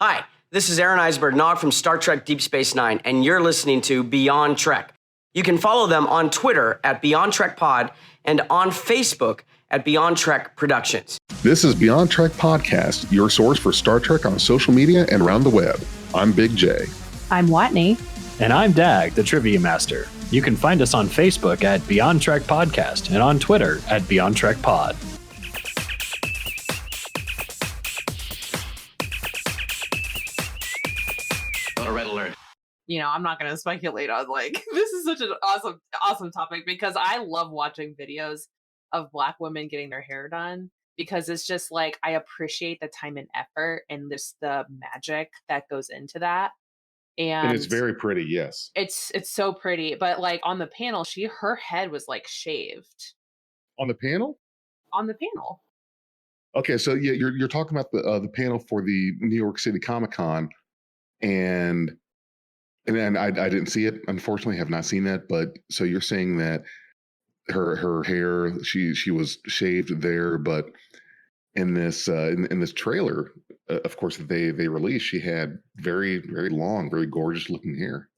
Hi, this is Aaron Eisberg, Nog from Star Trek Deep Space Nine, and you're listening to Beyond Trek. You can follow them on Twitter at Beyond Trek Pod and on Facebook at Beyond Trek Productions. This is Beyond Trek Podcast, your source for Star Trek on social media and around the web. I'm BigJ. I'm Watney. And I'm Dag, the Trivia Master. You can find us on Facebook at Beyond Trek Podcast and on Twitter at Beyond Trek Pod. Red alert. You know, I'm not going to speculate on this is such an awesome topic because I love watching videos of Black women getting their hair done because it's just I appreciate the time and effort and the magic that goes into that. And it's very pretty, yes. It's so pretty, but on the panel, her head was shaved. On the panel? On the panel. Okay, so yeah, you're talking about the panel for the New York City Comic-Con, and then I didn't see it, unfortunately, have not seen that. But so you're saying that her hair, she was shaved there, but in this in this trailer, of course, that they released, she had very, very long, very gorgeous looking hair.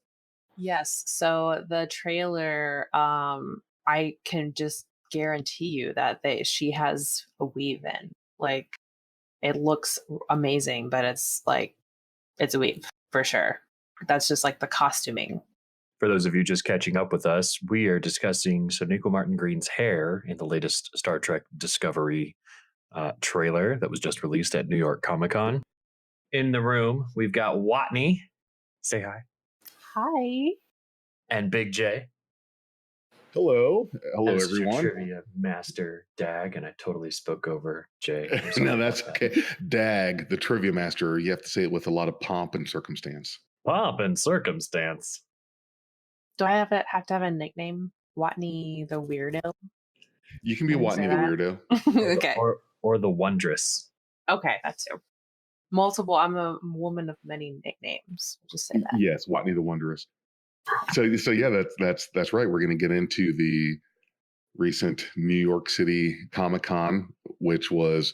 Yes. So the trailer, I can just guarantee you that she has a weave in. It looks amazing, but it's a weave for sure. That's just the costuming. For those of you just catching up with us, we are discussing Sonequa Martin Green's hair in the latest Star Trek Discovery trailer that was just released at New York Comic-Con. In the room, we've got Watney. Say hi. Hi. And BigJ. Hello, everyone. Trivia Master Dag, and I totally spoke over Jay. No, that's okay. Dag, the Trivia Master. You have to say it with a lot of pomp and circumstance. Pomp and circumstance. Do I have to have a nickname? Watney the Weirdo? You can be Watney the Weirdo. Okay. Or the Wondrous. Okay, that too. Multiple. I'm a woman of many nicknames. Just say that. Yes, Watney the Wondrous. So yeah, that's right. We're going to get into the recent New York City Comic-Con, which was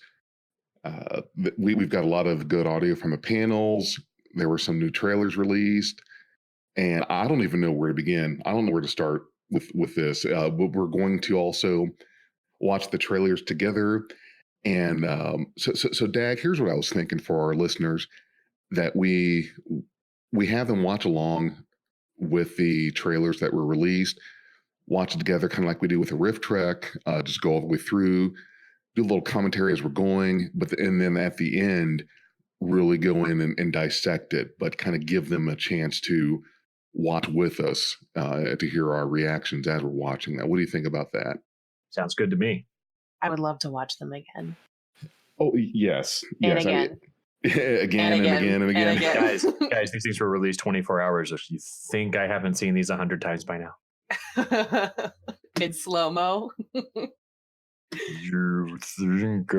we've got a lot of good audio from the panels. There were some new trailers released, and I don't even know where to begin. I don't know where to start with this. We're going to also watch the trailers together, and so Dag, here's what I was thinking for our listeners, that we have them watch along with the trailers that were released, watch it together, kind of like we do with a riff track, just go all the way through, do a little commentary as we're going, and then at the end, really go in and dissect it, but kind of give them a chance to watch with us, to hear our reactions as we're watching that. What do you think about that? Sounds good to me. I would love to watch them again. Oh, yes. And again. Again and again. Guys, these things were released 24 hours. If you think I haven't seen these 100 times by now. In slow-mo. You think I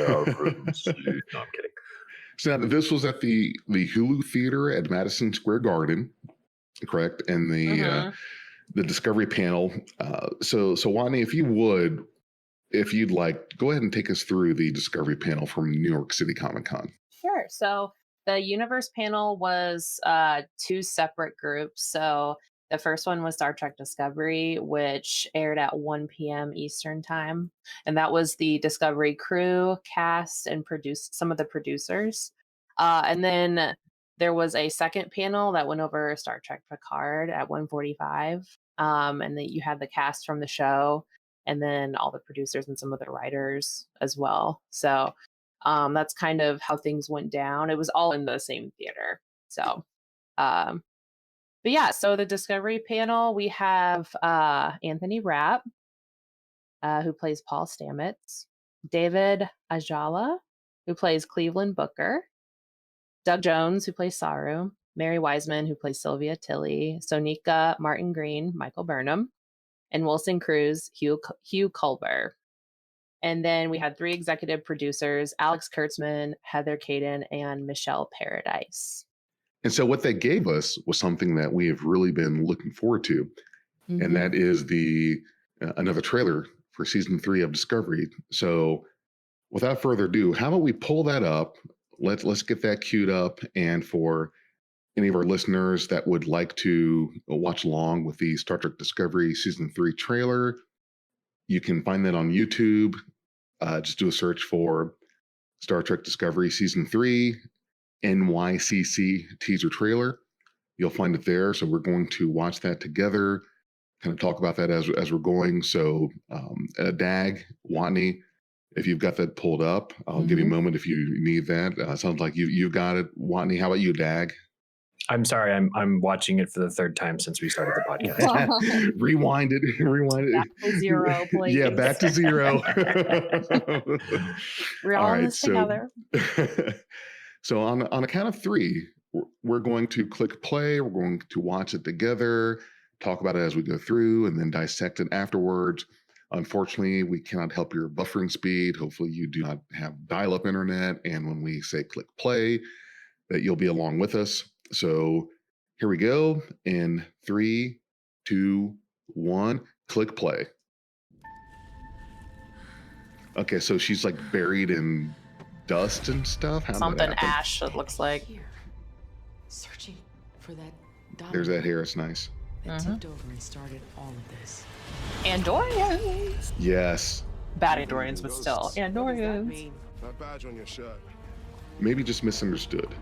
haven't seen? No, I'm kidding. So now, this was at the Hulu Theater at Madison Square Garden, correct? And the Discovery panel. So Watney, if you'd like, go ahead and take us through the Discovery panel from New York City Comic-Con. Sure. So the Universe panel was two separate groups. So the first one was Star Trek Discovery, which aired at 1 p.m. Eastern time. And that was the Discovery crew, cast, and some of the producers. And then there was a second panel that went over Star Trek Picard at 1:45. And then you had the cast from the show, and then all the producers and some of the writers as well. So that's kind of how things went down. It was all in the same theater. So, but yeah, so the Discovery panel, we have Anthony Rapp, who plays Paul Stamets, David Ajala, who plays Cleveland Booker, Doug Jones, who plays Saru, Mary Wiseman, who plays Sylvia Tilly, Sonequa Martin Green, Michael Burnham, and Wilson Cruz, Hugh Culber. And then we had three executive producers, Alex Kurtzman, Heather Caden, and Michelle Paradise. And so what they gave us was something that we have really been looking forward to. Mm-hmm. And that is another trailer for season 3 of Discovery. So without further ado, how about we pull that up let's get that queued up. And for any of our listeners that would like to watch along with the Star Trek Discovery Season 3 trailer, you can find that on YouTube. Just do a search for Star Trek Discovery Season 3 NYCC teaser trailer. You'll find it there. So we're going to watch that together, kind of talk about that as we're going. So Dag, Watney, if you've got that pulled up, I'll give you a moment if you need that. Sounds like you've got it. Watney, how about you, Dag? I'm sorry, I'm watching it for the third time since we started the podcast. Rewind it. Back to zero, please. Yeah, back to zero. We're all in this together. So on a count of three, we're going to click play. We're going to watch it together, talk about it as we go through, and then dissect it afterwards. Unfortunately, we cannot help your buffering speed. Hopefully, you do not have dial-up internet. And when we say click play, that you'll be along with us. So here we go. In 3, 2, 1, click play. Okay, so she's like buried in dust and stuff. How something ash, it looks like. Here, searching for that diamond. There's that hair. It's nice. They tipped over and started all of this. Andorians. Yes. Bad Andorians, but still. What does that Andorians. mean? That badge on your shirt. Maybe just misunderstood.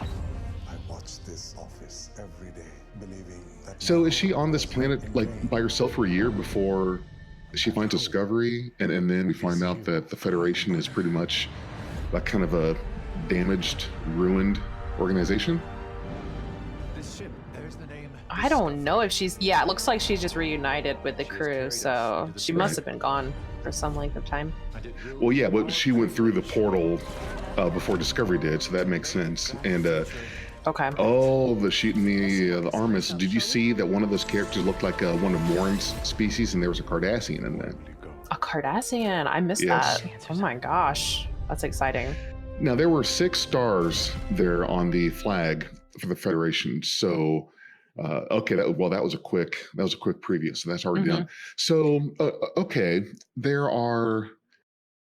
I watch this office every day, believing that. So is she on this planet like by herself for a year before she finds Discovery, and then we find out that the Federation is pretty much like kind of a damaged, ruined organization? This ship, there's the name. I don't know if she's. Yeah, it looks like she's just reunited with the crew, so she must have been gone for some length of time. Well, yeah, but she went through the portal before Discovery did, so that makes sense. And Okay. oh, the Armis. Did you see that one of those characters looked like one of Morin's species, and there was a Cardassian in that? A Cardassian. I missed Yes. that. Oh my gosh, that's exciting. Now there were 6 stars there on the flag for the Federation. So, okay, that was a quick preview. So that's already done. So, okay, there are.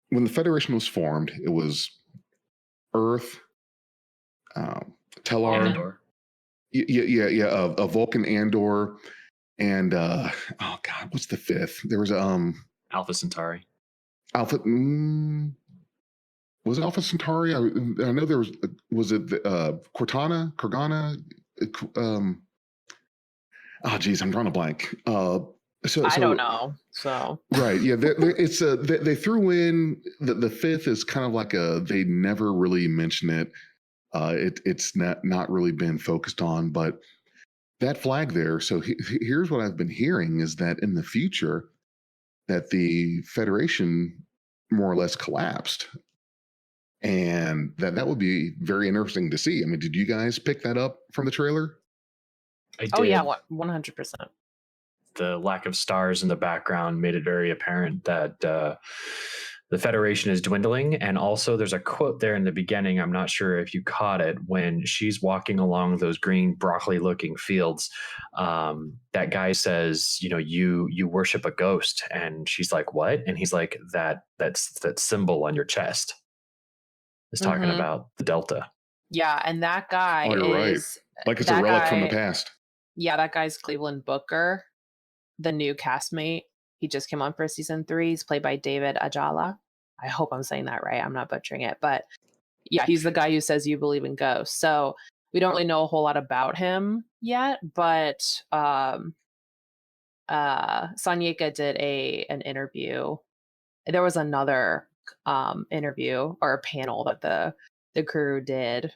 When the Federation was formed, it was Earth, Tellar, Andor. a Vulcan, Andor, and oh god, what's the 5th? There was Alpha Centauri. Alpha. Was it Alpha Centauri? I know there was. Was it Cortana? Kurgana? Oh geez, I'm drawing a blank. So I don't know. So right, yeah, it's they threw in the 5th is kind of like they never really mention it. It's not really been focused on, but that flag there. So here's what I've been hearing is that in the future, that the Federation more or less collapsed, and that would be very interesting to see. I mean, did you guys pick that up from the trailer? I did. oh yeah, 100%. The lack of stars in the background made it very apparent that the Federation is dwindling. And also there's a quote there in the beginning, I'm not sure if you caught it, when she's walking along those green broccoli looking fields. That guy says, you worship a ghost. And she's like, what? And he's like, that's that symbol on your chest. It's talking about the Delta. Yeah, and that guy Oh, you're is right. Like it's a that relic from the guy- past. Yeah, that guy's Cleveland Booker, the new castmate. He just came on for season 3. He's played by David Ajala. I hope I'm saying that right. I'm not butchering it, but yeah, he's the guy who says you believe in ghosts. So we don't really know a whole lot about him yet, but Sanyika did an interview. There was another interview or a panel that the crew did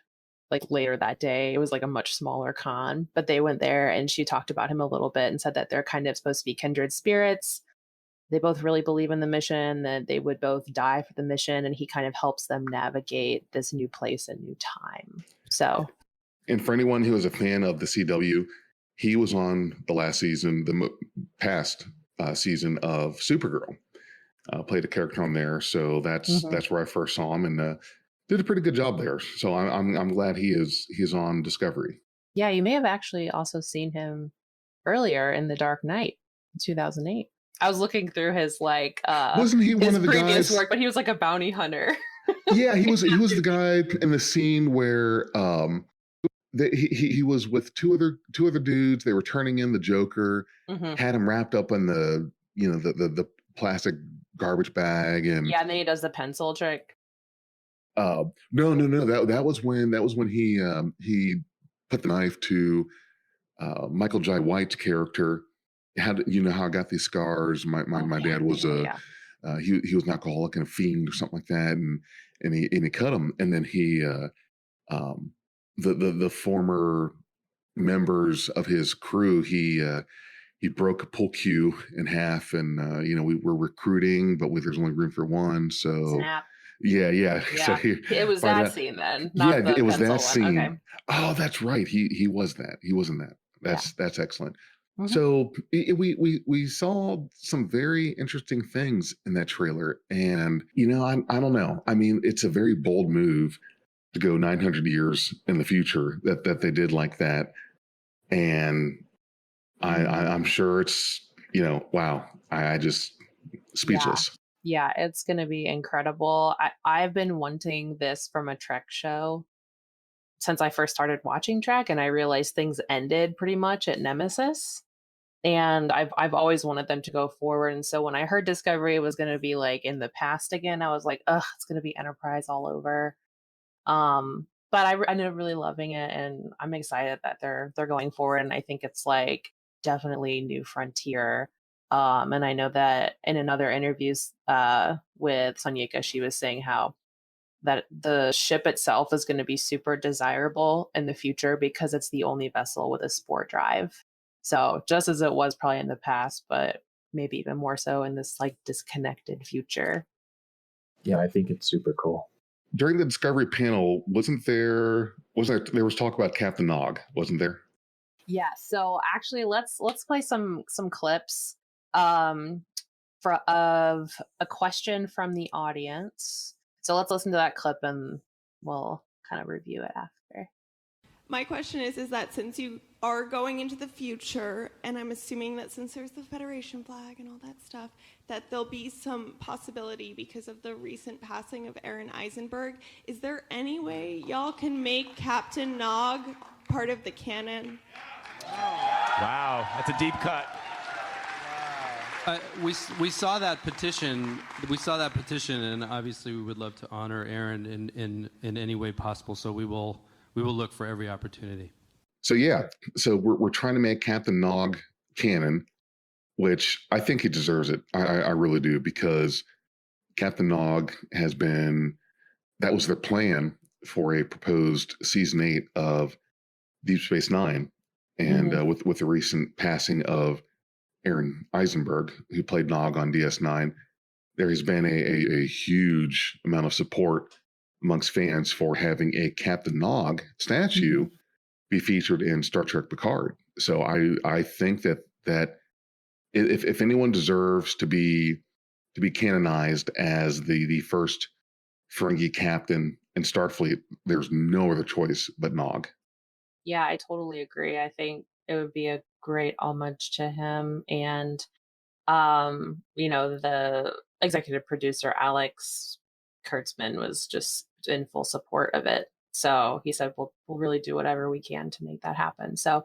like later that day. It was like a much smaller con, but they went there and she talked about him a little bit and said that they're kind of supposed to be kindred spirits. They both really believe in the mission, that they would both die for the mission, and he kind of helps them navigate this new place and new time. So, And for anyone who is a fan of the CW, he was on the last season, the past season of Supergirl. Played a character on there, so that's where I first saw him, and did a pretty good job there. So I'm glad he's on Discovery. yeah, you may have actually also seen him earlier in The Dark Knight, 2008. I was looking through his Wasn't he one his of the previous guys? work, but he was like a bounty hunter. Yeah, he was the guy in the scene where he was with two other dudes. They were turning in the Joker, Hmm. had him wrapped up in the the plastic garbage bag, and Yeah, and then he does the pencil trick. no, that was when he put the knife to Michael Jai White's character. Had you know how I got these scars? My Okay. dad was Yeah. he was an alcoholic and a fiend or something like that, and he cut him, and then he um, the former members of his crew he broke a pull cue in half, and we were recruiting, but there's only room for one, so Snap. yeah. So Yeah. It was by that scene then, yeah, not the it was pencil that one. Okay. scene. Oh, that's right. He was that. He was in that. Yeah. That's excellent. Mhm. So we saw some very interesting things in that trailer, and I don't know. I mean, it's a very bold move to go 900 years in the future that they did like that, and I'm sure it's wow. I just Yeah. speechless. Yeah, it's gonna be incredible. I've been wanting this from a Trek show since I first started watching Trek, and I realized things ended pretty much at Nemesis. And I've always wanted them to go forward. And so when I heard Discovery was gonna be like in the past again, I was like, ugh, it's gonna be Enterprise all over. But I ended up really loving it, and I'm excited that they're going forward. And I think it's like definitely new frontier. And I know that in another interviews with Sonyika, she was saying how that the ship itself is going to be super desirable in the future because it's the only vessel with a spore drive. So just as it was probably in the past, but maybe even more so in this like disconnected future. Yeah, I think it's super cool. During the Discovery panel, there was talk about Captain Nog, wasn't there? Yeah. So actually, let's play some clips um, of a question from the audience. So let's listen to that clip and we'll kind of review it after. My question is that since you are going into the future, and I'm assuming that since there's the Federation flag and all that stuff, that there'll be some possibility because of the recent passing of Aaron Eisenberg. Is there any way y'all can make Captain Nog part of the canon? Wow, that's a deep cut. We saw that petition. We saw that petition, and obviously we would love to honor Aaron in any way possible. So we will look for every opportunity. So yeah, so we're trying to make Captain Nog canon, which I think he deserves it. I really do, because Captain Nog that was their plan for a proposed season 8 of Deep Space Nine, and with the recent passing of Aaron Eisenberg, who played Nog on DS9, there has been a huge amount of support amongst fans for having a Captain Nog statue be featured in Star Trek Picard. So I think that if anyone deserves to be canonized as the first Ferengi captain in Starfleet, there's no other choice but Nog. Yeah, I totally agree. I think it would be a great homage to him. And, the executive producer, Alex Kurtzman, was just in full support of it. So he said, we'll really do whatever we can to make that happen. So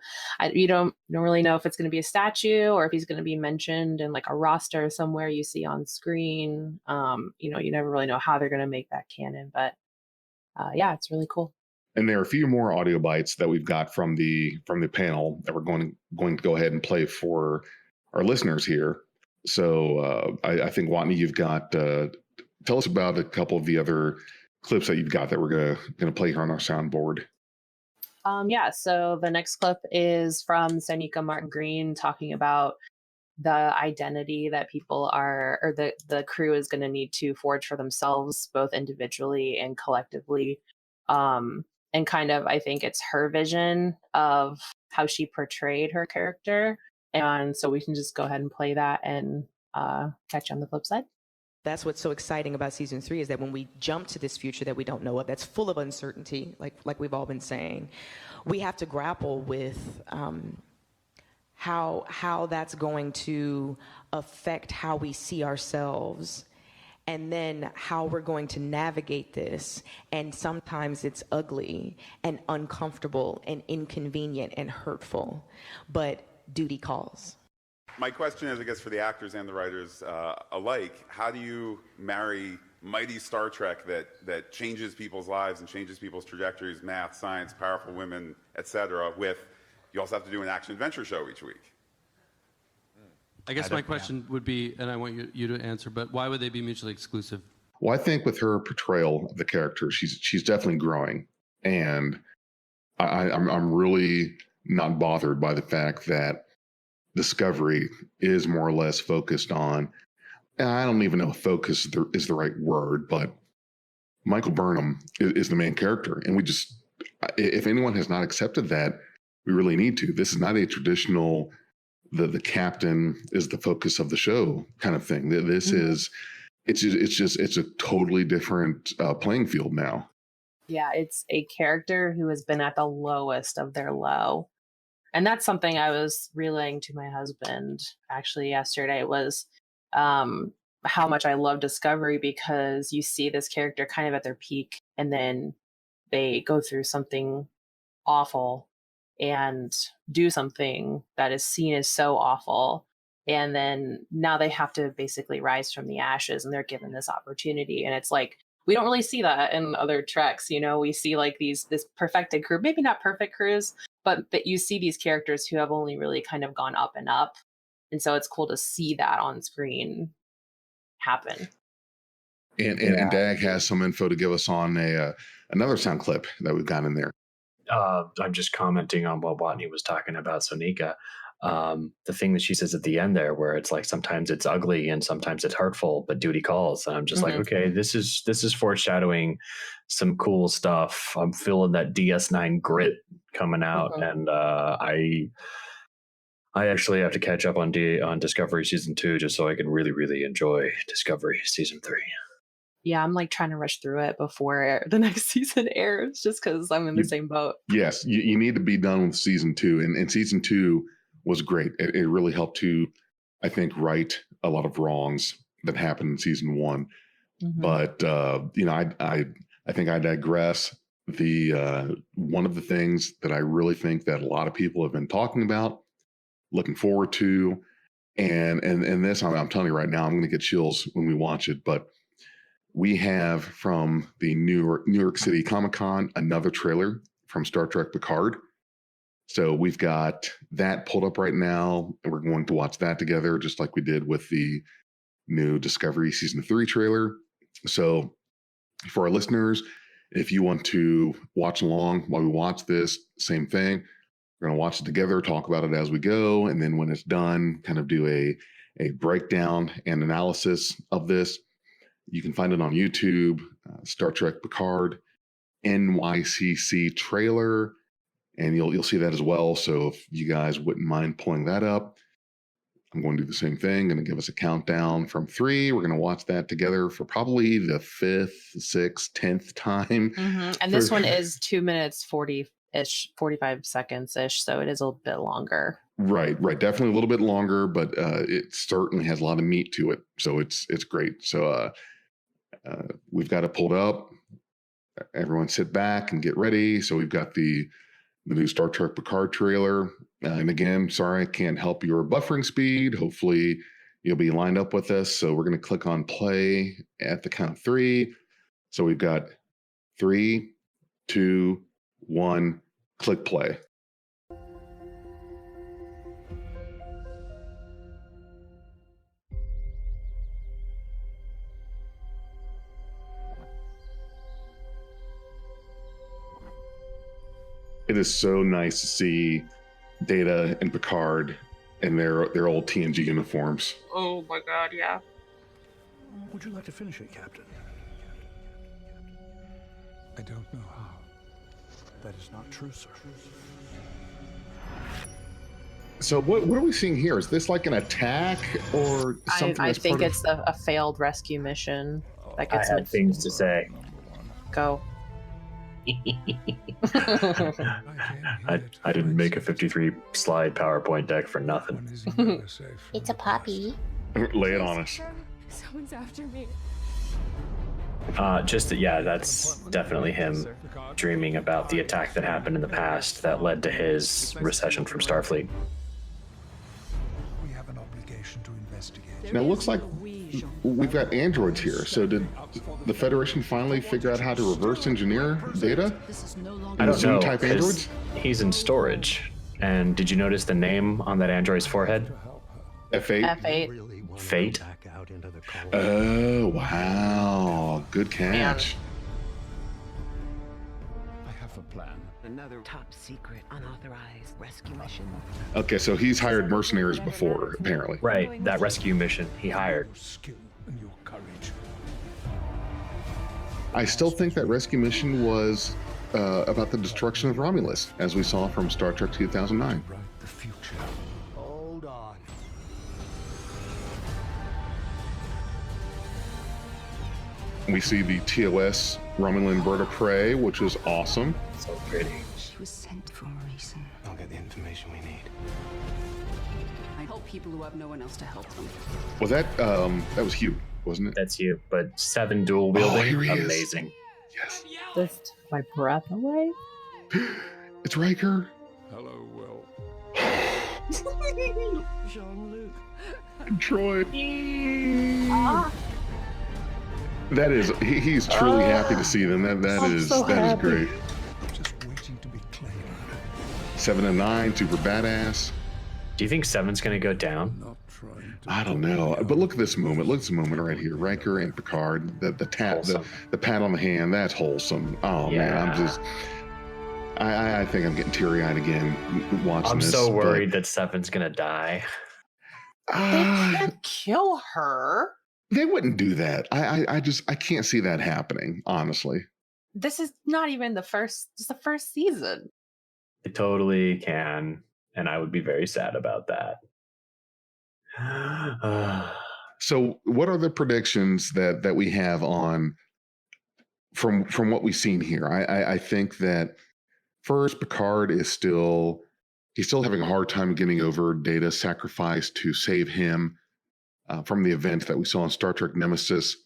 you don't really know if it's going to be a statue or if he's going to be mentioned in like a roster somewhere you see on screen. You never really know how they're going to make that canon, but yeah, it's really cool. And there are a few more audio bites that we've got from the panel that we're going to go ahead and play for our listeners here. So I think, Watney, you've got tell us about a couple of the other clips that you've got that we're going to play here on our soundboard. Yeah, so the next clip is from Sonequa Martin Green talking about the identity that people or the crew is going to need to forge for themselves, both individually and collectively. And kind of, I think it's her vision of how she portrayed her character. And so we can just go ahead and play that and catch you on the flip side. That's what's so exciting about season 3, is that when we jump to this future that we don't know of, that's full of uncertainty, like we've all been saying, we have to grapple with how that's going to affect how we see ourselves and then how we're going to navigate this. And sometimes it's ugly and uncomfortable and inconvenient and hurtful, but duty calls. My question is, I guess, for the actors and the writers alike, how do you marry mighty Star Trek that changes people's lives and changes people's trajectories, math, science, powerful women, etc., with you also have to do an action-adventure show each week? I guess my question would be, and I want you to answer, but why would they be mutually exclusive? Well, I think with her portrayal of the character, she's definitely growing, and I'm really not bothered by the fact that Discovery is more or less focused on, and I don't even know if focus is the right word, but Michael Burnham is the main character, and if anyone has not accepted that, we really need to. This is not a traditional the captain is the focus of the show kind of thing. This is it's a totally different playing field now. Yeah, it's a character who has been at the lowest of their low. And that's something I was relaying to my husband actually yesterday, was how much I love Discovery, because you see this character kind of at their peak and then they go through something awful and do something that is seen as so awful. And then now they have to basically rise from the ashes, and they're given this opportunity. And it's like, we don't really see that in other Treks. You know, we see like this perfected crew, maybe not perfect crews, but you see these characters who have only really kind of gone up and up. And so it's cool to see that on screen happen. And Dag has some info to give us on another sound clip that we've got in there. I'm just commenting on what Watney was talking about, Sonika. The thing that she says at the end there, where it's like sometimes it's ugly and sometimes it's hurtful, but duty calls. And I'm just like, okay, this is foreshadowing some cool stuff. I'm feeling that DS9 grit coming out, and I actually have to catch up on Discovery season 2 just so I can really, really enjoy Discovery season 3. Yeah, I'm like trying to rush through it before the next season airs, just because I'm in the same boat. Yes, you need to be done with season 2, and season 2 was great. It really helped to, I think, right a lot of wrongs that happened in season 1. But I think I digress. One of the things that I really think that a lot of people have been talking about, looking forward to, and this, I'm telling you right now, I'm going to get chills when we watch it, but we have from the New York City Comic-Con another trailer from Star Trek Picard. So we've got that pulled up right now, and we're going to watch that together, just like we did with the new Discovery Season 3 trailer. So for our listeners, if you want to watch along while we watch this, same thing. We're going to watch it together, talk about it as we go, and then when it's done, kind of do a breakdown and analysis of this. You can find it on YouTube, Star Trek Picard, NYCC trailer, and you'll see that as well. So if you guys wouldn't mind pulling that up, I'm going to do the same thing. Going to give us a countdown from 3. We're going to watch that together for probably the 5th, 6th, 10th time. And this one is 2 minutes 40-ish, 45 seconds-ish, so it is a bit longer. Right. Definitely a little bit longer, but it certainly has a lot of meat to it. So it's great. So we've got it pulled up. Everyone sit back and get ready. So we've got the new Star Trek Picard trailer. And again, sorry, I can't help your buffering speed. Hopefully you'll be lined up with us. So we're going to click on play at the count of 3. So we've got 3, 2, 1, click play. It is so nice to see Data and Picard in their old TNG uniforms. Oh my god, yeah. Would you like to finish it, Captain? I don't know how. That is not true, sir. So what are we seeing here? Is this like an attack or something? I think it's a failed rescue mission. That gets I have things to say. Go. I didn't make a 53 slide PowerPoint deck for nothing. It's a puppy. Lay it on us. Someone's after me. That's definitely him dreaming about the attack that happened in the past that led to his recession from Starfleet. We have an obligation to investigate. Now, it looks like we've got androids here. So did the Federation finally figure out how to reverse engineer Data? I don't know, Type 'cause androids? he's in storage. And did you notice the name on that android's forehead? F8? F8. Fate. Oh, wow. Good catch. I have a plan. Another top secret unauthorized rescue mission. Okay, so he's hired mercenaries before, apparently. Right, that rescue mission he hired. Your skill and your courage. I still think that rescue mission was about the destruction of Romulus, as we saw from Star Trek 2009. Write the future. Hold on. We see the TOS Romulan bird of prey, which is awesome. So pretty. She was sent for a reason. I'll get the information we need. I help people who have no one else to help them. Was that was Hugh, wasn't it? That's you. But 7 dual here wielding, he is. amazing. Yes. This took my breath away. It's Riker. Hello, Will. Jean-Luc. Troy. That is, he's truly happy to see them. That is great. Just waiting to be claimed. 7 and 9, super badass. Do you think 7's going to go down? Not trying to. I don't know, but look at this moment. Look at this moment right here. Riker and Picard. The pat on the hand. That's wholesome. Oh man, I'm just. I think I'm getting teary-eyed again watching this. I'm so worried that 7's going to die. They can't kill her. They wouldn't do that. I can't see that happening, honestly. This is not even the first. It's the first season. It totally can, and I would be very sad about that. So, what are the predictions that we have on from what we've seen here? I think that first, Picard is still having a hard time getting over Data's sacrifice to save him from the event that we saw in Star Trek Nemesis.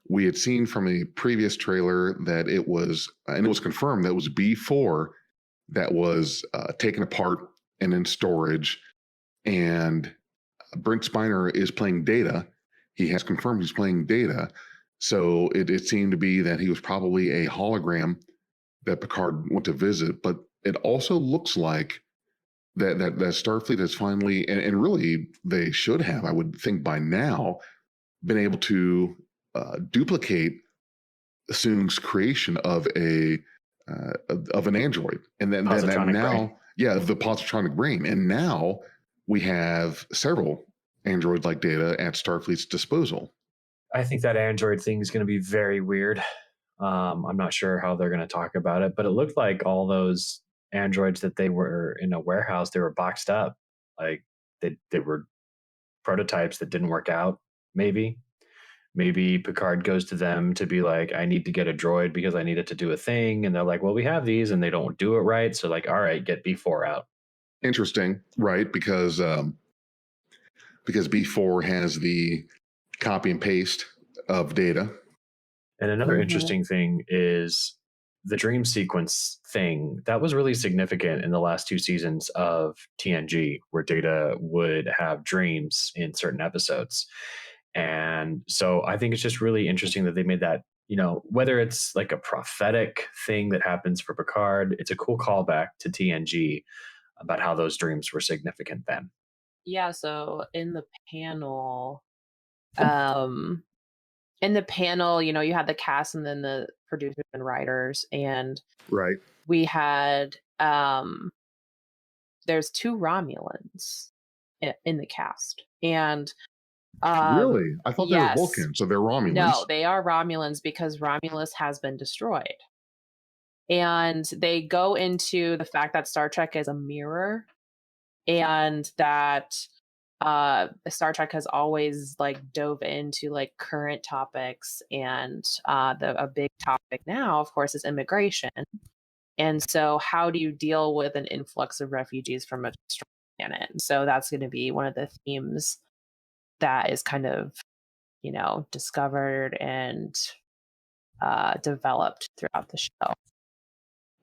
We had seen from a previous trailer that it was, and it was confirmed that it was B4 that was taken apart and in storage. And Brent Spiner is playing Data. He has confirmed he's playing Data. So it seemed to be that he was probably a hologram that Picard went to visit. But it also looks like that Starfleet has finally, and really they should have, I would think by now, been able to duplicate Soong's creation of an android, and then now, the positronic brain, and now we have several androids like Data at Starfleet's disposal. I think that android thing is going to be very weird. I'm not sure how they're going to talk about it, but it looked like all those androids that they were in a warehouse, they were boxed up, like they were prototypes that didn't work out. Maybe Picard goes to them to be like, I need to get a droid because I need it to do a thing, and they're like, well, we have these, and they don't do it right, so like, all right, get B4 out. Interesting, right? Because B4 has the copy and paste of Data. And another interesting thing is the dream sequence thing. That was really significant in the last 2 seasons of TNG, where Data would have dreams in certain episodes. And so I think it's just really interesting that they made that, whether it's like a prophetic thing that happens for Picard, it's a cool callback to TNG about how those dreams were significant then. Yeah, so in the panel, you had the cast and then the producers and writers, and right, we had there's 2 Romulans in the cast, and really, I thought they were Vulcans, so they're Romulans. No, they are Romulans because Romulus has been destroyed, and they go into the fact that Star Trek is a mirror, and that Star Trek has always dove into current topics, and a big topic now, of course, is immigration. And so how do you deal with an influx of refugees from a destroyed planet? And so that's going to be one of the themes that is kind of, discovered and developed throughout the show.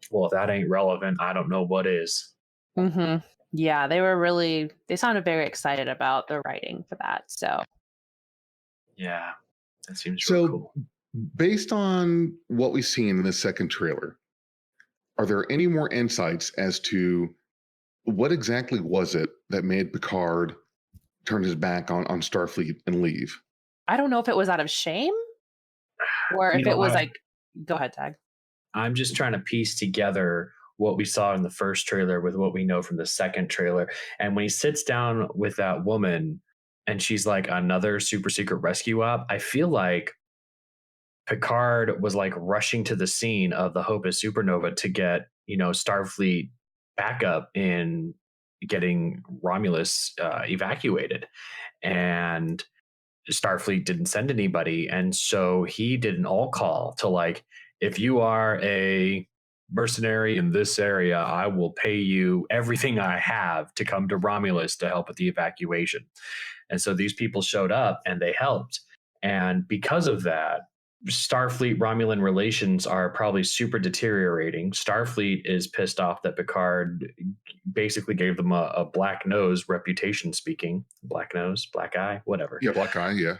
Well, if that ain't relevant, I don't know what is. Mm-hmm. Yeah, they sounded very excited about the writing for that. So Yeah, that seems So, real cool. based on what we've seen in the second trailer, are there any more insights as to what exactly was it that made Picard turn his back on Starfleet and leave? I don't know if it was out of shame or if it was like, go ahead, Tag. I'm just trying to piece together what we saw in the first trailer with what we know from the second trailer. And when he sits down with that woman and she's like another super secret rescue op, I feel like Picard was like rushing to the scene of the Hopus supernova to get, Starfleet backup in getting Romulus evacuated. And Starfleet didn't send anybody. And so he did an all call to like, if you are a mercenary in this area, I will pay you everything I have to come to Romulus to help with the evacuation. And so these people showed up and they helped. And because of that, Starfleet Romulan relations are probably super deteriorating. Starfleet is pissed off that Picard basically gave them a black nose, reputation speaking. Black nose, black eye, whatever. Yeah, black eye, yeah.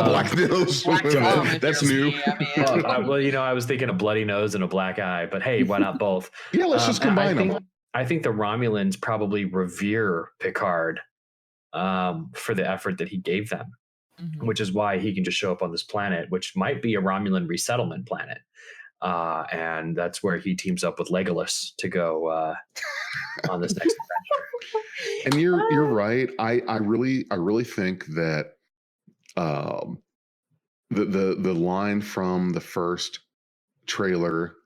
Black nose. That's new. I was thinking a bloody nose and a black eye, but hey, why not both? Yeah, let's just combine them. I think the Romulans probably revere Picard for the effort that he gave them. Mm-hmm. Which is why he can just show up on this planet, which might be a Romulan resettlement planet. And that's where he teams up with Legolas to go on this next adventure. And you're right. I really think that the line from the first trailer,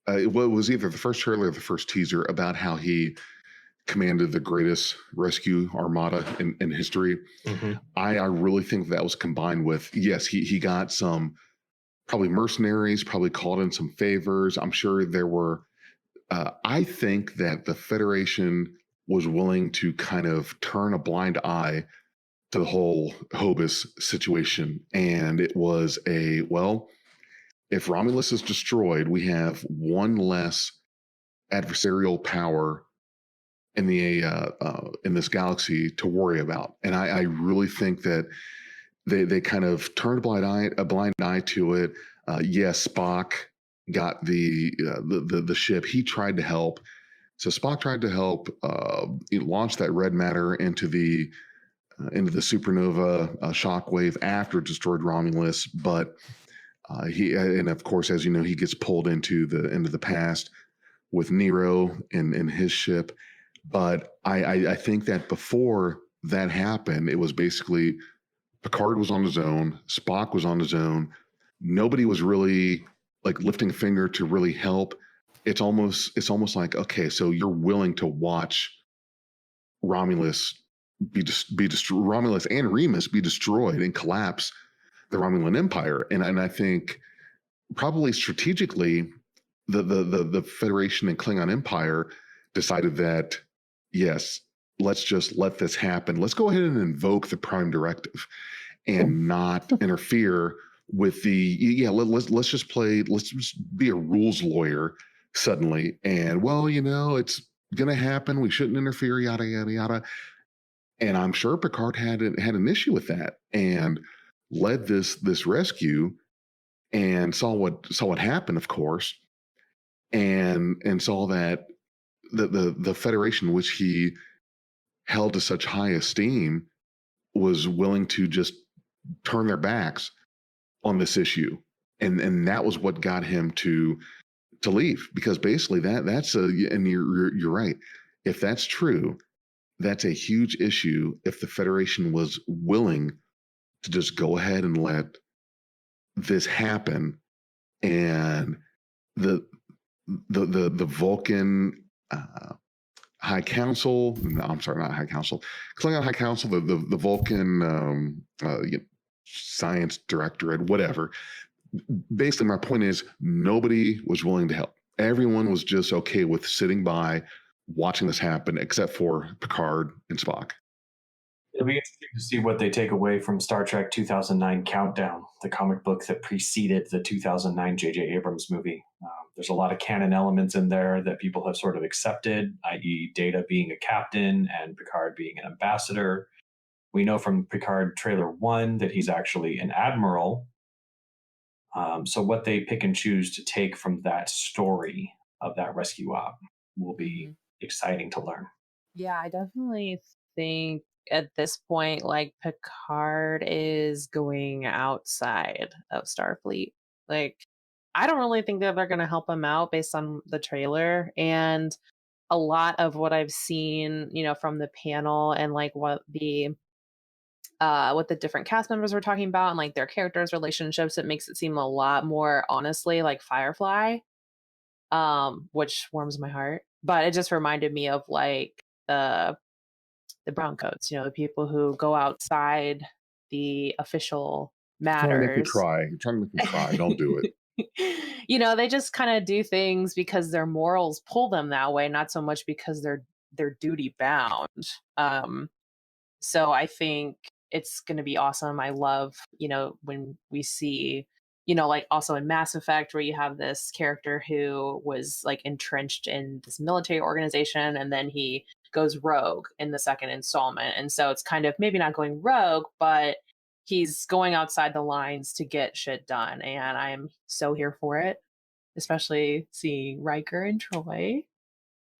it was either the first trailer or the first teaser about how he commanded the greatest rescue armada in history. Mm-hmm. I really think that was combined with, yes, he got some probably mercenaries, probably called in some favors. I'm sure there were, I think that the Federation was willing to kind of turn a blind eye to the whole Hobus situation. And it was if Romulus is destroyed, we have one less adversarial power in the in this galaxy to worry about. And I really think that they kind of turned a blind eye to it. Yes, Spock got the ship. He tried to help. So Spock tried to help launch that red matter into the supernova shockwave after it destroyed Romulus. But and of course, as you know, he gets pulled into the past with Nero and his ship. But I think that before that happened, it was basically Picard was on his own, Spock was on his own. Nobody was really like lifting a finger to really help. It's almost like, okay, so you're willing to watch Romulus be destroyed, Romulus and Remus be destroyed and collapse the Romulan Empire. And I think probably strategically, the Federation and Klingon Empire decided that, yes, let's just let this happen. Let's go ahead and invoke the Prime Directive and not interfere with let's just be a rules lawyer suddenly. And it's going to happen. We shouldn't interfere, yada, yada, yada. And I'm sure Picard had an issue with that and led this rescue and saw what happened, of course, and saw that the Federation, which he held to such high esteem, was willing to just turn their backs on this issue, and that was what got him to leave. Because basically that's and you're right. If that's true, that's a huge issue. If the Federation was willing to just go ahead and let this happen, and the Vulcan High Council, no, I'm sorry, not High Council, Klingon High Council, the Vulcan Science Directorate, whatever. Basically, my point is nobody was willing to help. Everyone was just okay with sitting by watching this happen, except for Picard and Spock. It'll be interesting to see what they take away from Star Trek 2009 Countdown, the comic book that preceded the 2009 J.J. Abrams movie. There's a lot of canon elements in there that people have sort of accepted, i.e. Data being a captain and Picard being an ambassador. We know from Picard Trailer 1 that he's actually an admiral. So what they pick and choose to take from that story of that rescue op will be exciting to learn. Yeah, I definitely think at this point, like Picard is going outside of Starfleet. Like, I don't really think that they're going to help him out based on the trailer. And a lot of what I've seen, from the panel and like what the different cast members were talking about and like their characters' relationships, it makes it seem a lot more honestly like Firefly, which warms my heart. But it just reminded me of like the browncoats, the people who go outside the official Trying to make me matters. cry. You're trying to make me cry. Don't do it. They just kind of do things because their morals pull them that way, not so much because they're duty bound. So I think it's going to be awesome. I love, when we see, like also in Mass Effect, where you have this character who was like entrenched in this military organization and then he goes rogue in the second installment. And so it's kind of maybe not going rogue, but he's going outside the lines to get shit done. And I'm so here for it, especially seeing Riker and Troy.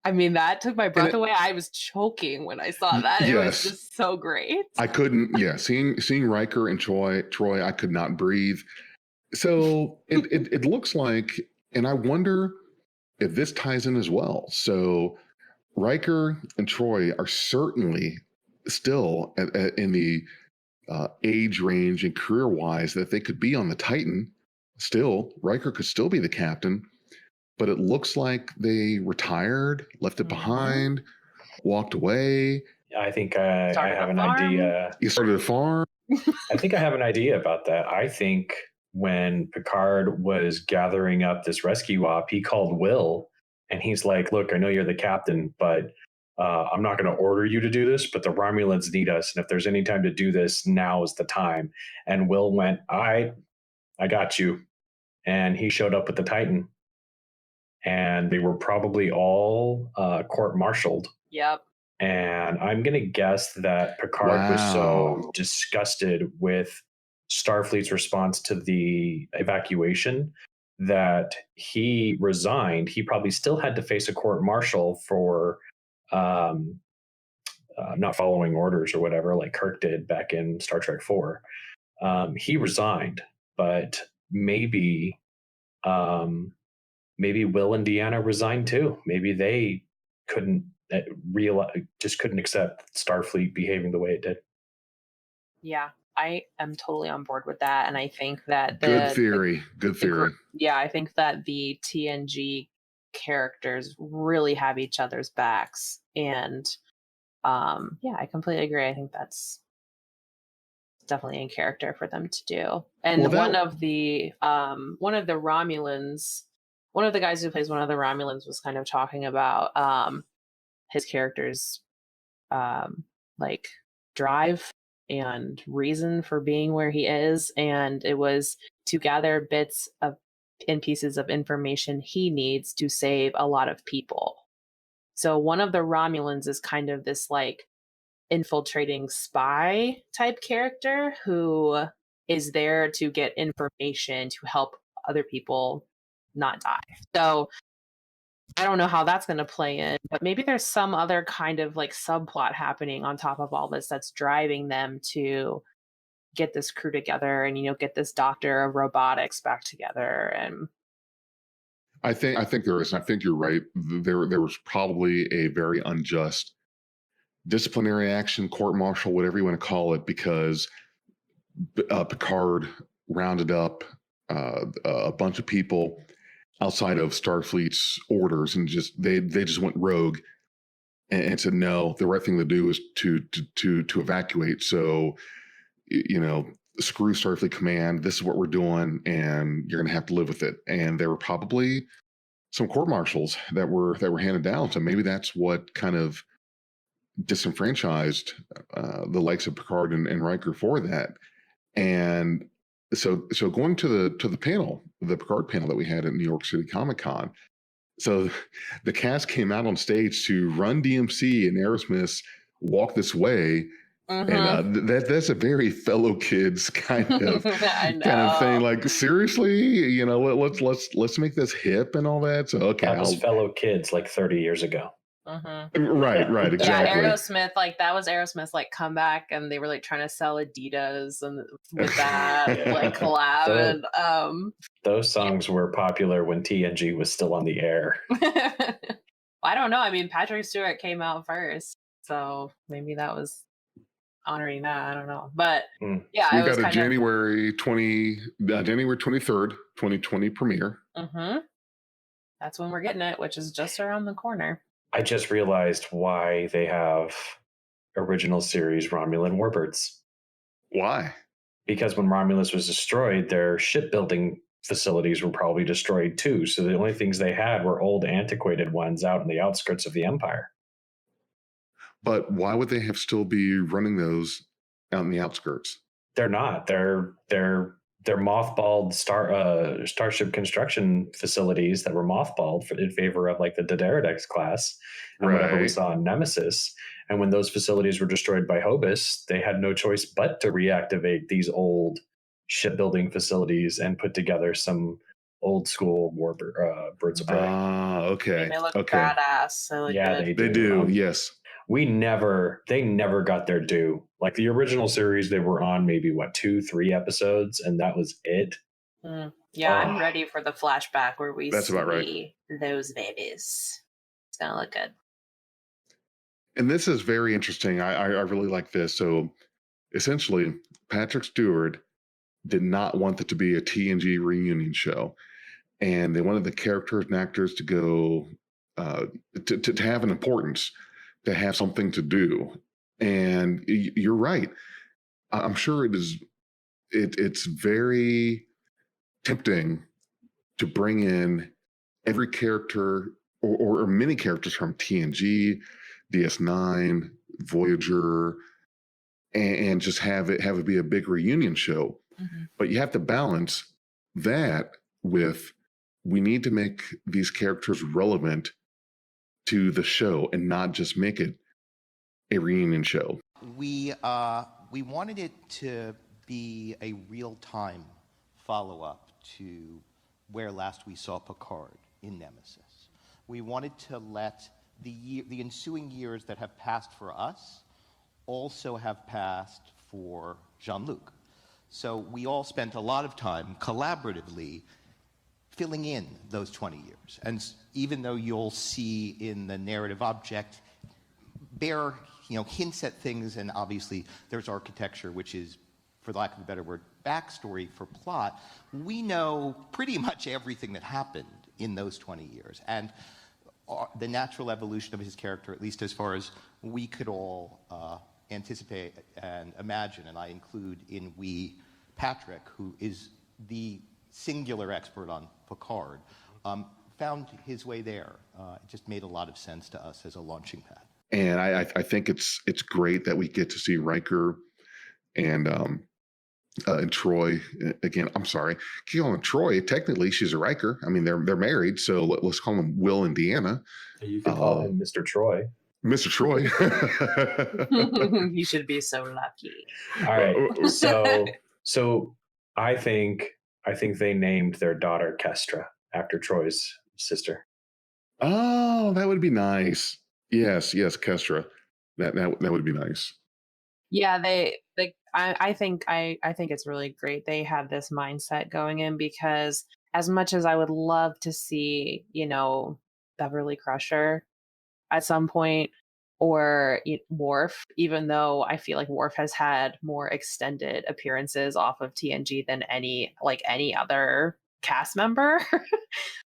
I mean, that took my breath away. I was choking when I saw that. It was just so great. I couldn't, seeing Riker and Troy, I could not breathe. So it looks like, and I wonder if this ties in as well. So Riker and Troy are certainly still in the age range and career-wise that they could be on the Titan. Still, Riker could still be the captain, but it looks like they retired, left it behind, walked away. I think I have an idea. You started a farm? I think I have an idea about that. I think when Picard was gathering up this rescue op, he called Will and he's like, look, I know you're the captain, but I'm not going to order you to do this, but the Romulans need us. And if there's any time to do this, now is the time. And Will went, all right, I got you. And he showed up with the Titan. And they were probably all court-martialed. Yep. And I'm going to guess that Picard was so disgusted with Starfleet's response to the evacuation that he resigned. He probably still had to face a court-martial for not following orders or whatever, like Kirk did back in Star Trek 4. He resigned, but maybe Will and Deanna resigned too. Maybe they couldn't couldn't accept Starfleet behaving the way it did. Yeah, I am totally on board with that, and I think that Good theory. I think that the TNG characters really have each other's backs, and I completely agree. I think that's definitely in character for them to do. And one of the Romulans, one of the guys who plays one of the Romulans was kind of talking about his character's like drive and reason for being where he is, and it was to gather bits of and pieces of information he needs to save a lot of people. So one of the Romulans is kind of this like infiltrating spy type character who is there to get information to help other people not die. So I don't know how that's going to play in, but maybe there's some other kind of like subplot happening on top of all this that's driving them to get this crew together and, get this doctor of robotics back together. And I think there is. I think you're right. There was probably a very unjust disciplinary action, court-martial, whatever you want to call it, because Picard rounded up a bunch of people outside of Starfleet's orders and they just went rogue and said, no, the right thing to do is to evacuate. So, screw Starfleet Command. This is what we're doing, and you're going to have to live with it. And there were probably some court martials that were handed down. So maybe that's what kind of disenfranchised the likes of Picard and Riker for that. And so going to the panel, the Picard panel that we had at New York City Comic Con. So the cast came out on stage to Run DMC and Aerosmith's Walk This Way. And that's a very fellow kids kind of thing. Like, seriously, you know, let's make this hip and all that. So okay, that was fellow kids like 30 years ago. Right, exactly. Yeah, Aerosmith, like that was Aerosmith's like comeback, and they were like trying to sell Adidas and with that like collab. And those songs were popular when TNG was still on the air. I don't know. I mean, Patrick Stewart came out first, so maybe that was honoring that. I don't know, but yeah, so we got a January 23rd, 2020 premiere. That's when we're getting it, which is just around the corner. I just realized why they have original series Romulan warbirds. Why? Because when Romulus was destroyed, their shipbuilding facilities were probably destroyed too. So the only things they had were old, antiquated ones out in the outskirts of the Empire. But why would they have still be running those out in the outskirts? They're not. They're mothballed starship construction facilities that were mothballed in favor of like the Dederidex class and whatever we saw in Nemesis. And when those facilities were destroyed by Hobus, they had no choice but to reactivate these old shipbuilding facilities and put together some old school birds of prey. Okay. And they look badass. So yeah, good. they do. Yes. They never got their due. Like the original series, they were on maybe 2-3 episodes, and that was it. Yeah, I'm ready for the flashback where we That's see about right. those babies. It's gonna look good. And this is very interesting. I really like this. So essentially, Patrick Stewart did not want it to be a TNG reunion show, and they wanted the characters and actors to go to have an importance, to have something to do. And you're right. I'm sure it's very tempting to bring in every character or many characters from TNG, DS9, Voyager, and just have it be a big reunion show. But you have to balance that with, we need to make these characters relevant to the show and not just make it a reunion show. We wanted it to be a real-time follow-up to where last we saw Picard in Nemesis. We wanted to let the ensuing years that have passed for us also have passed for Jean-Luc. So we all spent a lot of time collaboratively filling in those 20 years. And even though you'll see in the narrative object bare, hints at things, and obviously there's architecture, which is, for lack of a better word, backstory for plot, we know pretty much everything that happened in those 20 years. And the natural evolution of his character, at least as far as we could all anticipate and imagine, and I include in we Patrick, who is the singular expert on Picard, found his way there. It just made a lot of sense to us as a launching pad. And I think it's great that we get to see Riker and Troy again. I'm sorry, keep calling Troy. Technically, she's a Riker. I mean, they're married, so let's call them Will and Deanna. You can call him Mr. Troy. Mr. Troy. You should be so lucky. All right, so I think they named their daughter Kestra after Troy's sister. Oh, that would be nice. Yes, Kestra. That would be nice. Yeah, I think it's really great they have this mindset going in, because as much as I would love to see, Beverly Crusher at some point, or Worf, even though I feel like Worf has had more extended appearances off of TNG than any other cast member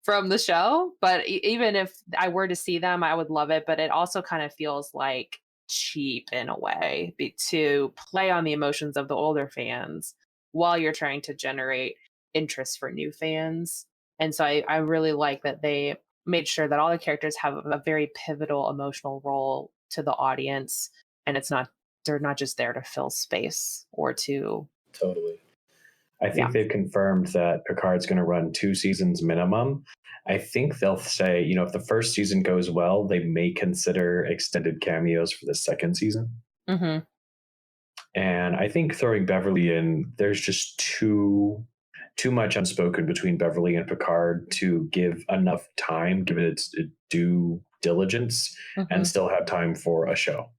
from the show. But even if I were to see them, I would love it. But it also kind of feels like cheap in a way to play on the emotions of the older fans while you're trying to generate interest for new fans. And so I really like that they made sure that all the characters have a very pivotal emotional role to the audience, and they're not just there to fill space or to. Totally. I think they've confirmed that Picard's going to run 2 seasons minimum. I think they'll say, if the first season goes well, they may consider extended cameos for the second season. Mm-hmm. And I think throwing Beverly in, there's just too much unspoken between Beverly and Picard to give enough time, give it its due diligence, and still have time for a show.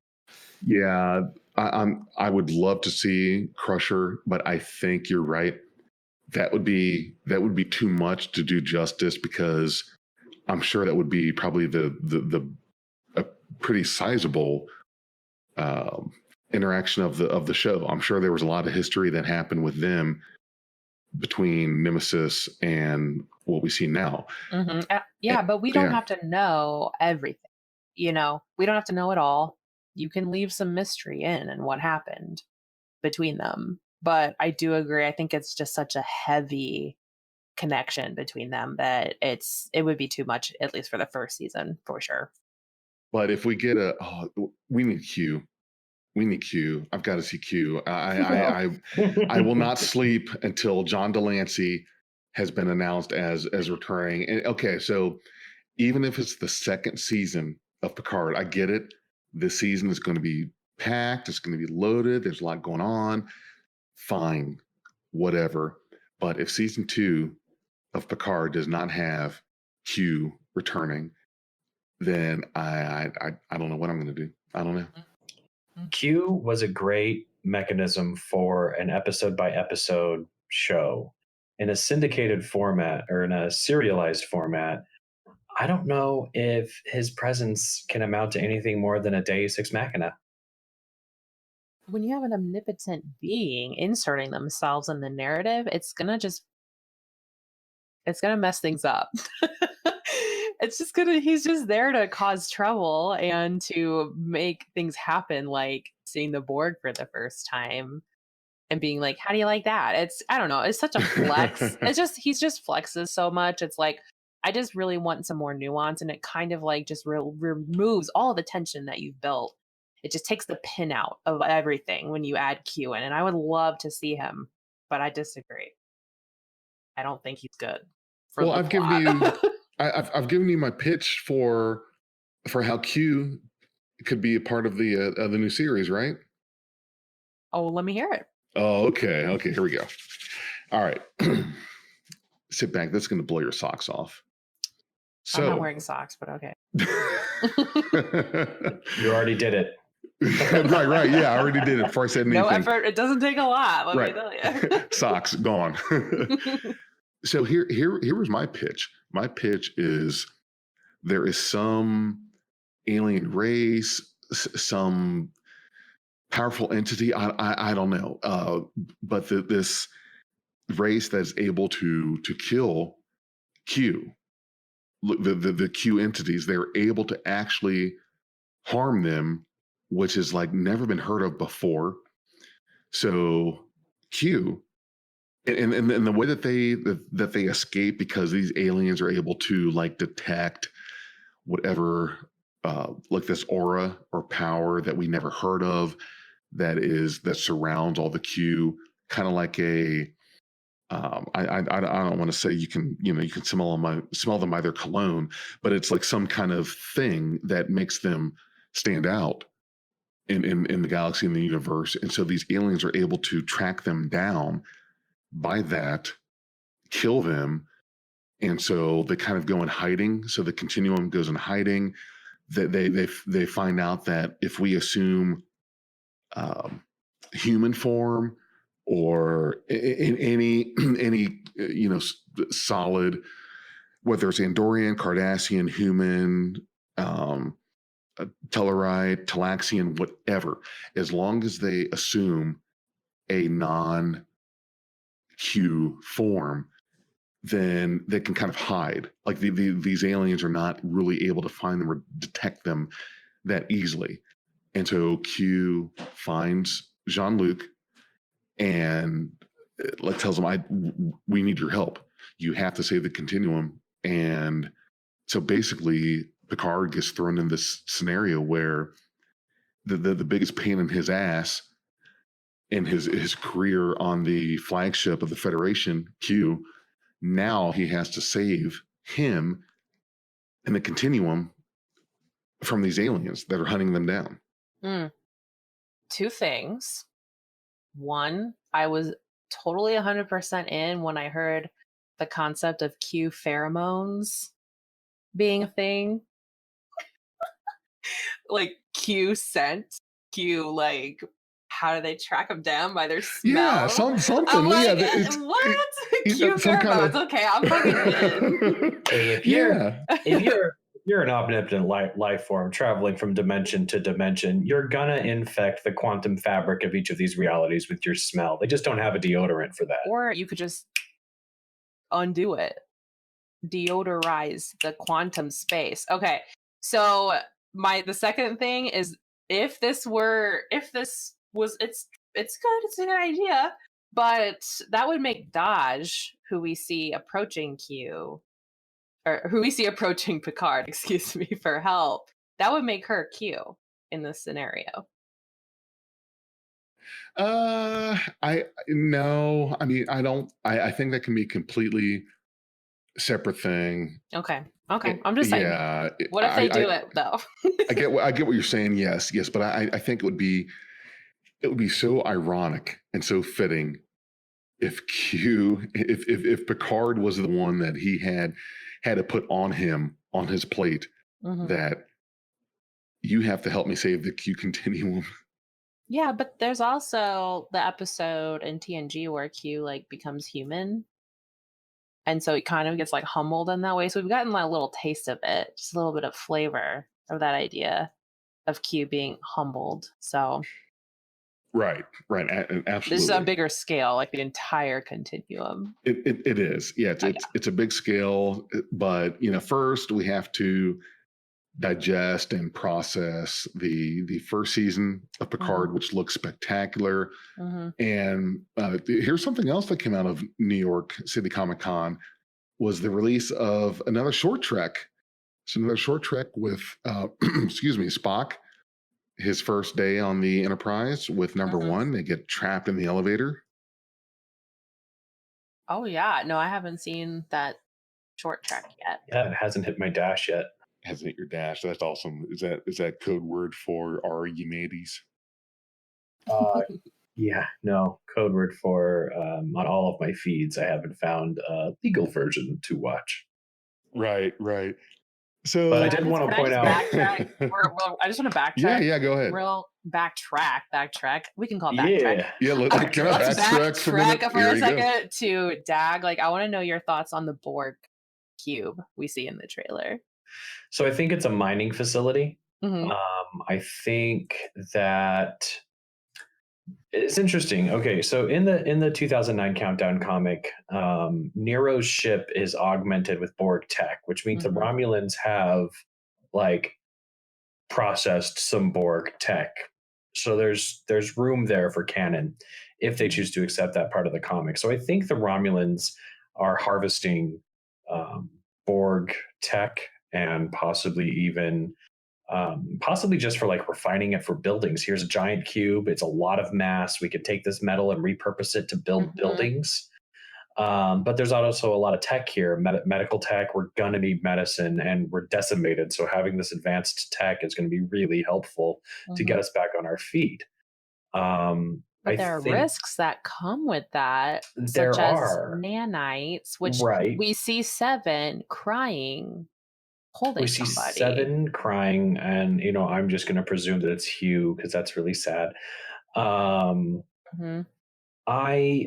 Yeah, I would love to see Crusher, but I think you're right. That would be too much to do justice, because I'm sure that would be probably a pretty sizable interaction of the show. I'm sure there was a lot of history that happened with them between Nemesis and what we see now. Yeah, but we don't have to know everything. We don't have to know it all. You can leave some mystery in and what happened between them. But I do agree. I think it's just such a heavy connection between them that it would be too much, at least for the first season, for sure. But if we get we need Q. We need Q. I've got to see Q. I will not sleep until John Delancey has been announced as returning. And okay, so even if it's the second season of Picard, I get it. This season is going to be packed. It's going to be loaded. There's a lot going on. Fine, whatever. But if season 2 of Picard does not have Q returning, then I don't know what I'm going to do. I don't know. Q was a great mechanism for an episode by episode show. In a syndicated format or in a serialized format, I don't know if his presence can amount to anything more than a Deus Ex Machina. When you have an omnipotent being inserting themselves in the narrative, it's gonna mess things up. He's just there to cause trouble and to make things happen, like seeing the Borg for the first time and being like, how do you like that? I don't know. It's such a flex. He just flexes so much. It's like, I just really want some more nuance, and it kind of like just removes all the tension that you've built. It just takes the pin out of everything when you add Q in, and I would love to see him, but I disagree. I don't think he's good. I've given you my pitch for how Q could be a part of the new series, right? Oh, let me hear it. Oh, okay. Okay, here we go. All right. Sit back. That's going to blow your socks off. So, I'm not wearing socks, but okay. You already did it. right. Yeah, I already did it before I said anything. No effort. It doesn't take a lot. Let right. me tell you. Socks gone. So here was my pitch. My pitch is there is some alien race, some powerful entity. I don't know. But this race that's able to kill Q, the Q entities, they're able to actually harm them, which is like never been heard of before. So Q, and the way that they escape, because these aliens are able to like detect whatever like this aura or power that we never heard of that surrounds all the Q, kind of like a I don't want to say you can smell them by their cologne, but it's like some kind of thing that makes them stand out in the galaxy, in the universe. And so these aliens are able to track them down by that, kill them. And so they kind of go in hiding. So the continuum goes in hiding. That they find out that if we assume human form, or in any solid, whether it's Andorian, Cardassian, human, Tellarite, Talaxian, whatever, as long as they assume a non-Q form, then they can kind of hide. Like these aliens are not really able to find them or detect them that easily. And so Q finds Jean-Luc and tells him, we need your help. You have to save the continuum. And so basically Picard gets thrown in this scenario where the biggest pain in his ass in his career on the flagship of the Federation, Q. Now he has to save him in the continuum from these aliens that are hunting them down. Two things. One, I was totally 100% in when I heard the concept of Q pheromones being a thing. Like Q scent, Q like how do they track them down by their smell? Yeah, something. I'm like, yeah, what? Q pheromones? Okay, I'm fucking in. Hey, if you're an omnipotent life form traveling from dimension to dimension, you're gonna infect the quantum fabric of each of these realities with your smell. They just don't have a deodorant for that. Or you could just undo it, deodorize the quantum space. Okay, so the second thing is if this was it's good, it's a good idea, but that would make Dodge, who we see approaching Picard, excuse me, for help, that would make her Q in this scenario. I no, I mean, I don't. I think that can be completely separate thing. Okay, I'm just saying. Yeah. What if they do it though? I get what you're saying. Yes, but I think it would be so ironic and so fitting if Picard was the one that he had to put on his plate, that you have to help me save the Q continuum. Yeah, but there's also the episode in TNG where Q like becomes human. And so it kind of gets like humbled in that way. So we've gotten like a little taste of it, just a little bit of flavor of that idea of Q being humbled. So Right, absolutely. This is a bigger scale, like the entire continuum. It is, yeah. It's a big scale, but first we have to digest and process the first season of Picard, which looks spectacular. And here's something else that came out of New York City Comic Con was the release of another short trek. So another short trek with excuse me, Spock. His first day on the Enterprise with number one, they get trapped in the elevator. Oh yeah, no, I haven't seen that short trek yet. Yeah, it hasn't hit my dash yet. Hasn't hit your dash. That's awesome. Is that code word for our you mateys? Yeah, no, code word for on all of my feeds. I haven't found a legal version to watch. Right. So, but I did want to point out. I just want to backtrack. Yeah, go ahead. Real backtrack. We can call it backtrack. Yeah. Let's backtrack for a second to Dag. Like, I want to know your thoughts on the Borg cube we see in the trailer. So I think it's a mining facility. I think that it's interesting. Okay, so in the 2009 Countdown comic, Nero's ship is augmented with Borg tech, which means the Romulans have like processed some Borg tech. So there's room there for canon if they choose to accept that part of the comic. So I think the Romulans are harvesting Borg tech and possibly even possibly just for like refining it for buildings. Here's a giant cube. It's a lot of mass. We could take this metal and repurpose it to build buildings. But there's also a lot of tech here, medical tech. We're going to need medicine and we're decimated. So having this advanced tech is going to be really helpful to get us back on our feet. But there are risks that come with that, such as nanites, which we see Seven crying, holding somebody. We see Seven crying, and I'm just going to presume that it's Hugh because that's really sad. I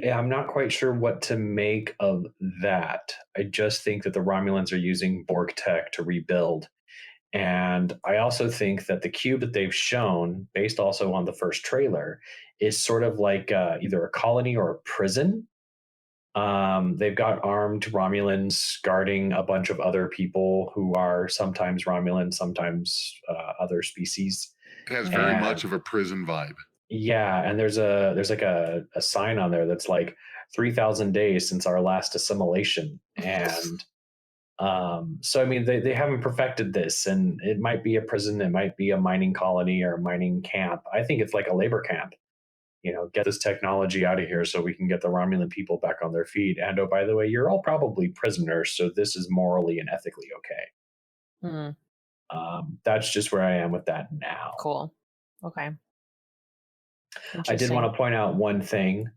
am not quite sure what to make of that. I just think that the Romulans are using Borg tech to rebuild. And I also think that the cube that they've shown, based also on the first trailer, is sort of like either a colony or a prison. They've got armed Romulans guarding a bunch of other people who are sometimes Romulan, sometimes other species. It has very much of a prison vibe. Yeah, and there's like a sign on there that's like 3,000 days since our last assimilation, and So I mean, they haven't perfected this, and it might be a prison, it might be a mining colony or a mining camp. I think it's like a labor camp. Get this technology out of here so we can get the Romulan people back on their feet. And oh, by the way, you're all probably prisoners, so this is morally and ethically okay. That's just where I am with that now. Cool. Okay. I did want to point out one thing.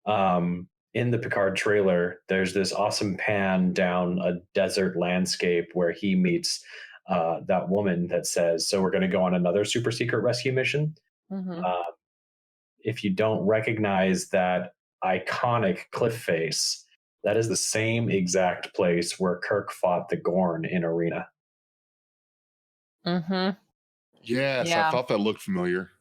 In the Picard trailer, there's this awesome pan down a desert landscape where he meets that woman that says, "So we're going to go on another super secret rescue mission." If you don't recognize that iconic cliff face, that is the same exact place where Kirk fought the Gorn in Arena. Yes, Yeah. I thought that looked familiar.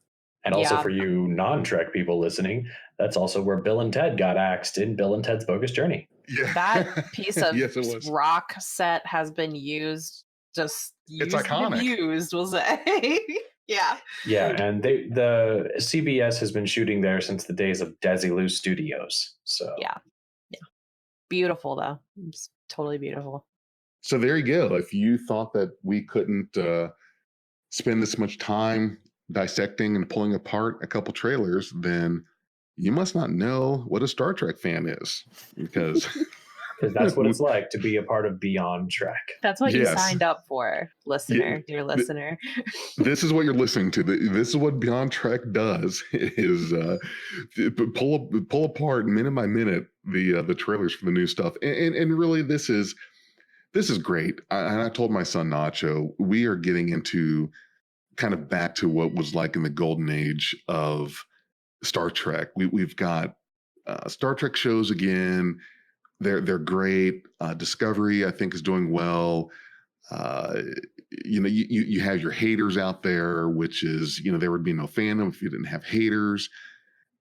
And also Yeah. for you non-Trek people listening, that's also where Bill and Ted got axed in Bill and Ted's Bogus Journey. Yeah. That piece of Yes, it was. rock set has been used, just It's used and iconic. abused, we'll say. Yeah. Yeah, and the CBS has been shooting there since the days of Desilu Studios. So Yeah. Beautiful, though. It's totally beautiful. So there you go. If you thought that we couldn't spend this much time dissecting and pulling apart a couple trailers, then you must not know what a Star Trek fan is, because that's what it's like to be a part of Beyond Trek. That's what you Yes. signed up for, listener, dear listener. This is what you're listening to. This is what Beyond Trek does: is pull apart minute by minute the trailers for the new stuff, and really this is great. I told my son Nacho, we are getting into kind of back to what was like in the golden age of Star Trek. We've got Star Trek shows again. They're great. Discovery, I think, is doing well. You have your haters out there, which is, there would be no fandom if you didn't have haters,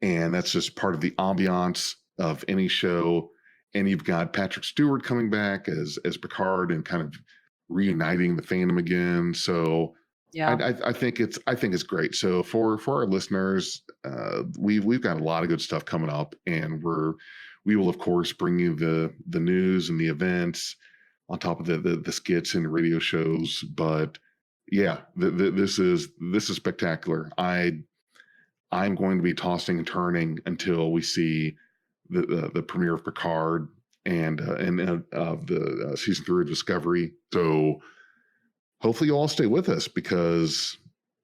and that's just part of the ambiance of any show. And you've got Patrick Stewart coming back as Picard and kind of reuniting the fandom again. So Yeah. I think it's great. So for our listeners, we've got a lot of good stuff coming up, and we will of course bring you the news and the events on top of the skits and radio shows. But yeah, this is spectacular. I'm going to be tossing and turning until we see the premiere of Picard and the season 3 of Discovery. So hopefully you all stay with us, because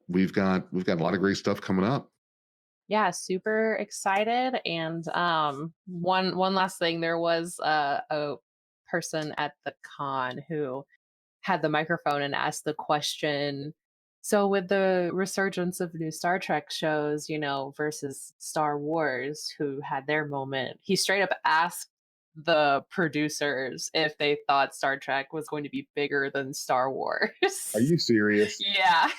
we've got a lot of great stuff coming up. Yeah, super excited. And one last thing, there was a person at the con who had the microphone and asked the question, so with the resurgence of new Star Trek shows, versus Star Wars, who had their moment, he straight up asked the producers if they thought Star Trek was going to be bigger than Star Wars. Are you serious? Yeah.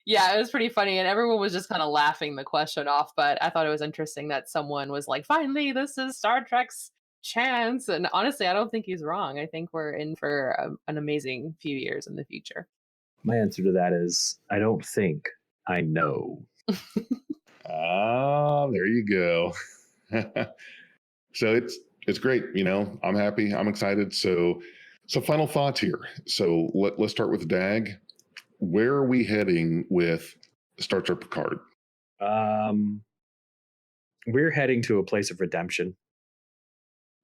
Yeah, it was pretty funny, and everyone was just kind of laughing the question off, but I thought it was interesting that someone was like, finally, this is Star Trek's chance. And honestly, I don't think he's wrong. I think we're in for an amazing few years in the future. My answer to that is, I don't think, I know. There you go. So it's great. I'm happy. I'm excited. So final thoughts here. So let's start with Dag. Where are we heading with Star Trek Picard? We're heading to a place of redemption.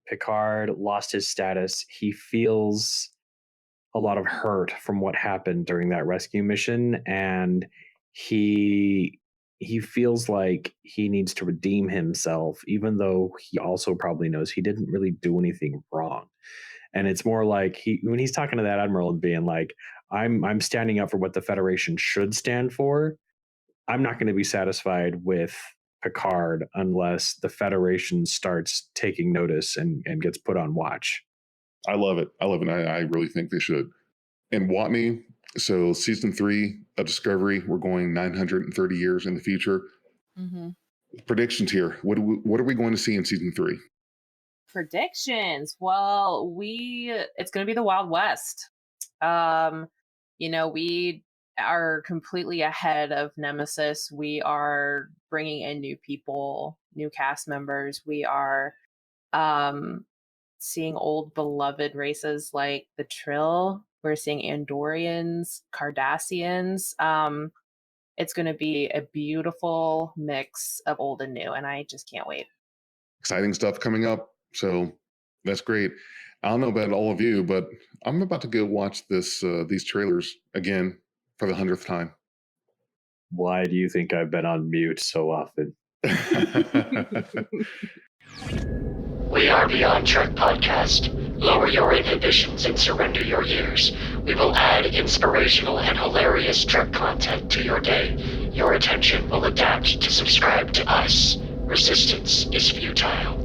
Picard lost his status. He feels a lot of hurt from what happened during that rescue mission, and he feels like he needs to redeem himself, even though he also probably knows he didn't really do anything wrong. And it's more like when he's talking to that admiral and being like, I'm standing up for what the Federation should stand for. I'm not going to be satisfied with Picard unless the Federation starts taking notice and gets put on watch. I love it. I really think they should. And Watney, so season 3 of Discovery, we're going 930 years in the future. Mm-hmm. Predictions here. What are we going to see in season 3? Predictions. Well, it's going to be the Wild West. We are completely ahead of Nemesis. We are bringing in new people, new cast members. We are seeing old beloved races like the Trill. We're seeing Andorians, Cardassians. It's going to be a beautiful mix of old and new, and I just can't wait. Exciting stuff coming up. So that's great. I don't know about all of you, but I'm about to go watch these trailers again for the 100th time. Why do you think I've been on mute so often? We are Beyond Trek Podcast. Lower your inhibitions and surrender your ears. We will add inspirational and hilarious Trek content to your day. Your attention will adapt to subscribe to us. Resistance is futile.